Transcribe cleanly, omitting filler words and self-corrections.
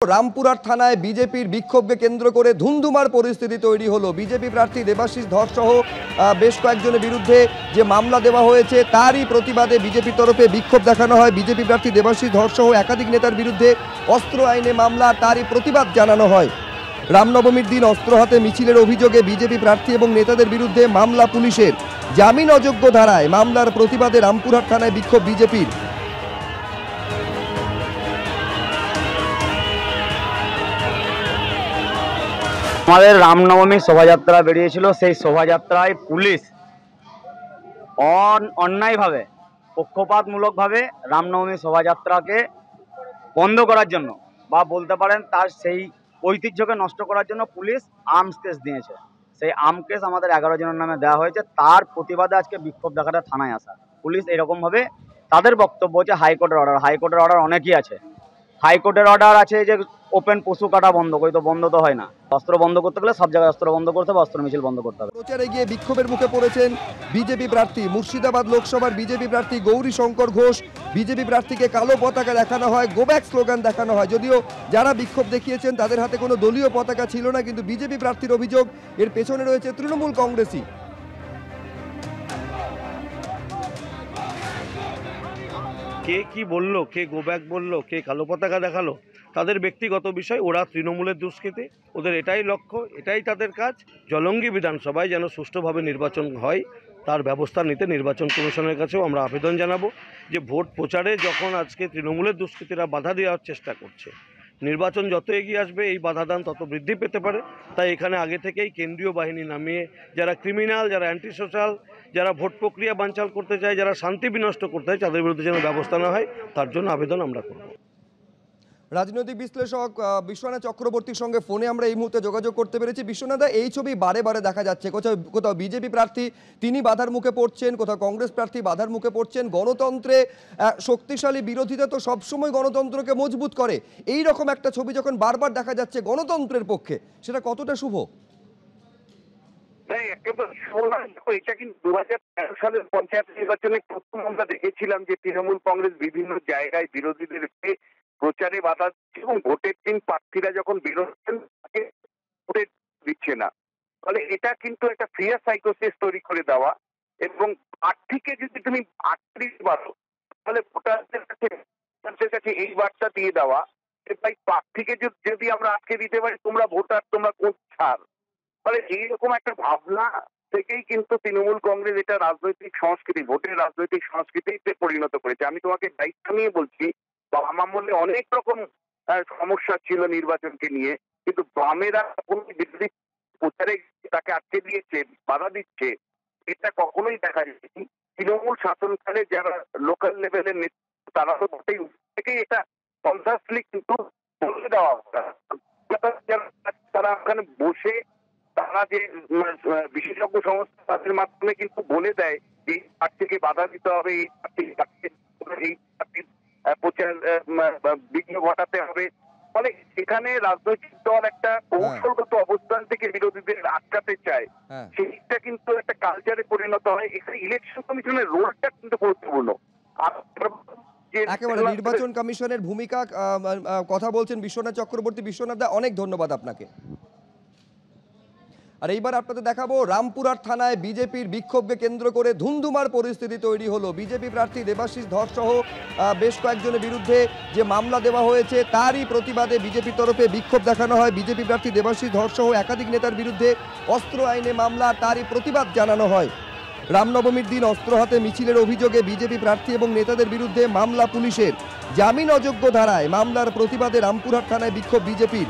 রামপুরহাট থানায় বিজেপির বিক্ষোভকে কেন্দ্র করে ধুন্ধুমার পরিস্থিতি তৈরি হলো। বিজেপি প্রার্থী দেবাশিস ধর সহ বেশ কয়েকজনের বিরুদ্ধে যে মামলা দেওয়া হয়েছে তারই প্রতিবাদে বিজেপির তরফে বিক্ষোভ দেখানো হয়। বিজেপি প্রার্থী দেবাশিস ধর সহ একাধিক নেতার বিরুদ্ধে অস্ত্র আইনে মামলা, তারই প্রতিবাদ জানানো হয়। রামনবমীর দিন অস্ত্র হাতে মিছিলের অভিযোগে বিজেপি প্রার্থী এবং নেতাদের বিরুদ্ধে মামলা পুলিশের। জামিন অযোগ্য ধারায় মামলার প্রতিবাদে রামপুরহাট থানায় বিক্ষোভ বিজেপির। আমাদের রামনবমী শোভাযাত্রা বেরিয়েছিল, সেই শোভাযাত্রায় পুলিশ অন্যায়ভাবে পক্ষপাতমূলকভাবে রামনবমী শোভাযাত্রাকে বন্ধ করার জন্য বা বলতে পারেন তার সেই ঐতিহ্যকে নষ্ট করার জন্য পুলিশ আর্মস কেস দিয়েছে। সেই আর্ম কেস আমাদের 11 জনের নামে দেওয়া হয়েছে। তার প্রতিবাদে আজকে বিক্ষোভ দেখাতে থানায় আসা। পুলিশ এরকমভাবে তাদের বক্তব্য হচ্ছে হাইকোর্টের অর্ডার অনেকই আছে। হাইকোর্টের অর্ডার আছে যে ওপেন পশু কাটা বন্ধ করি, তো বন্ধ তো হয় না। অস্ত্র বন্ধ করতে গেলে সব জায়গায় অস্ত্র বন্ধ করতে হবে, অস্ত্র মিছিল বন্ধ করতে হবে। প্রচারে গিয়ে বিক্ষোভের মুখে পড়েছেন বিজেপি প্রার্থী। মুর্শিদাবাদ লোকসভার বিজেপি প্রার্থী গৌরী শঙ্কর ঘোষ। বিজেপি প্রার্থীকে কালো পতাকা দেখানো হয়, গো ব্যাক স্লোগান দেখানো হয়। যদিও যারা বিক্ষোভ দেখিয়েছেন তাদের হাতে কোনো দলীয় পতাকা ছিল না, কিন্তু বিজেপি প্রার্থীর অভিযোগ এর পেছনে রয়েছে তৃণমূল কংগ্রেসই। কে কি বললো, কে গো ব্যাক বললো, কে কালো পতাকা দেখালো, তাদের ব্যক্তিগত বিষয়। ওরা তৃণমূলের দুষ্কৃতী, ওদের এটাই লক্ষ্য, এটাই তাদের কাজ। জলঙ্গি বিধানসভায় যেন সুষ্ঠুভাবে নির্বাচন হয় তার ব্যবস্থা নিতে নির্বাচন কমিশনের কাছেও আমরা আবেদন জানাবো যে ভোট প্রচারে যখন আজকে তৃণমূলের দুষ্কৃতীরা বাধা দেওয়ার চেষ্টা করছে, নির্বাচন যত এগিয়ে আসবে এই বাধাদান তত বৃদ্ধি পেতে পারে। তাই এখানে আগে থেকেই কেন্দ্রীয় বাহিনী নামিয়ে যারা ক্রিমিনাল, যারা অ্যান্টি সোশ্যাল, যারা ভোট প্রক্রিয়া বানচাল করতে চায়, যারা শান্তি বিনষ্ট করতে চায়, তাদের বিরুদ্ধে যেন ব্যবস্থা নেওয়া হয় তার জন্য আবেদন আমরা করব। রাজনৈতিক বিশ্লেষক বিশ্বনাথ চক্রবর্তীর সঙ্গে ফোনে আমরা এই মুহূর্তে যোগাযোগ করতে পেরেছি। বিশ্বনাথ, এই ছবি বারে বারে দেখা যাচ্ছে। কোথাও বিজেপি প্রার্থী তিনি বাধার মুখে পড়ছেন, কোথাও কংগ্রেস প্রার্থী বাধার মুখে পড়ছেন। গণতন্ত্রে শক্তিশালী বিরোধিতা তো সবসময় গণতন্ত্রকে মজবুত করে। এই রকম একটা ছবি যখন বারবার দেখা যাচ্ছে গণতন্ত্রের পক্ষে, সেটা কতটা শুভ? এটা কিন্তু 2013 সালের পঞ্চায়েত নির্বাচনে প্রথম আমরা দেখেছিলাম যে তৃণমূল কংগ্রেস বিভিন্ন জায়গায় বিরোধীদের প্রচারে বাধা দিচ্ছে এবং ভোটের দিন প্রার্থীরা যখন বেরোচ্ছেন তাকে ভোটে দিচ্ছে না। ফলে এটা কিন্তু একটা ফিয়ার সাইকোসিস তৈরি করে দেওয়া, এবং প্রার্থীকে যদি তুমি আটত্রিশ বারো তাহলে ভোটারদের কাছে এই বার্তা দিয়ে দেওয়া যে ভাই প্রার্থীকে যদি আমরা আটকে দিতে পারি তোমরা ভোটার, তোমরা কোন ছাড়। ফলে এইরকম একটা ভাবনা থেকেই কিন্তু তৃণমূল কংগ্রেস এটা রাজনৈতিক সংস্কৃতি, ভোটের রাজনৈতিক সংস্কৃতিতে পরিণত করেছে। আমি তোমাকে দায়িত্ব নিয়ে বলছি, বাম আমলে অনেক রকম সমস্যা ছিল নির্বাচনকে নিয়ে, কিন্তু বামেরা কোন বিরোধী প্রচারে তাকে আটকে দিয়েছে, বাধা দিচ্ছে, এটা কখনোই দেখা যায়নি। তৃণমূল শাসনকালে যারা লোকাল লেভেলের নেতৃত্ব তারা তো ভোটেই থেকেই এটা কনসাসলি কিন্তু বলে দেওয়া তারা ওখানে বসে তারা যে বিশেষজ্ঞ সংস্থা তাদের মাধ্যমে কিন্তু বলে দেয় যে এই প্রার্থীকে বাধা দিতে হবে, এই প্রার্থীর প্রচার বিঘ্ন ঘটাতে হবে। ফলে এখানে রাজনৈতিক দল একটা কৌশলগত অবস্থান থেকে বিরোধীদের আটকাতে চায়, সেইটা কিন্তু একটা কালচারে পরিণত হয়। এখানে ইলেকশন কমিশনের রোলটা কিন্তু গুরুত্বপূর্ণ। একেবারে নির্বাচন কমিশনের ভূমিকা কথা বলছেন বিশ্বনাথ চক্রবর্তী। বিশ্বনাথ দা, অনেক ধন্যবাদ আপনাকে। আর এইবার আপনাদের দেখাবো রামপুরহাট থানায় বিজেপির বিক্ষোভকে কেন্দ্র করে ধুন্ধুমার পরিস্থিতি তৈরি হলো। বিজেপি প্রার্থী দেবাশিস ধর সহ বেশ কয়েকজনের বিরুদ্ধে যে মামলা দেওয়া হয়েছে তারই প্রতিবাদে বিজেপির তরফে বিক্ষোভ দেখানো হয়। বিজেপি প্রার্থী দেবাশিস ধর সহ একাধিক নেতার বিরুদ্ধে অস্ত্র আইনে মামলা, তারই প্রতিবাদ জানানো হয়। রামনবমীর দিন অস্ত্র হাতে মিছিলের অভিযোগে বিজেপি প্রার্থী এবং নেতাদের বিরুদ্ধে মামলা পুলিশের। জামিন অযোগ্য ধারায় মামলার প্রতিবাদে রামপুরহাট থানায় বিক্ষোভ বিজেপির।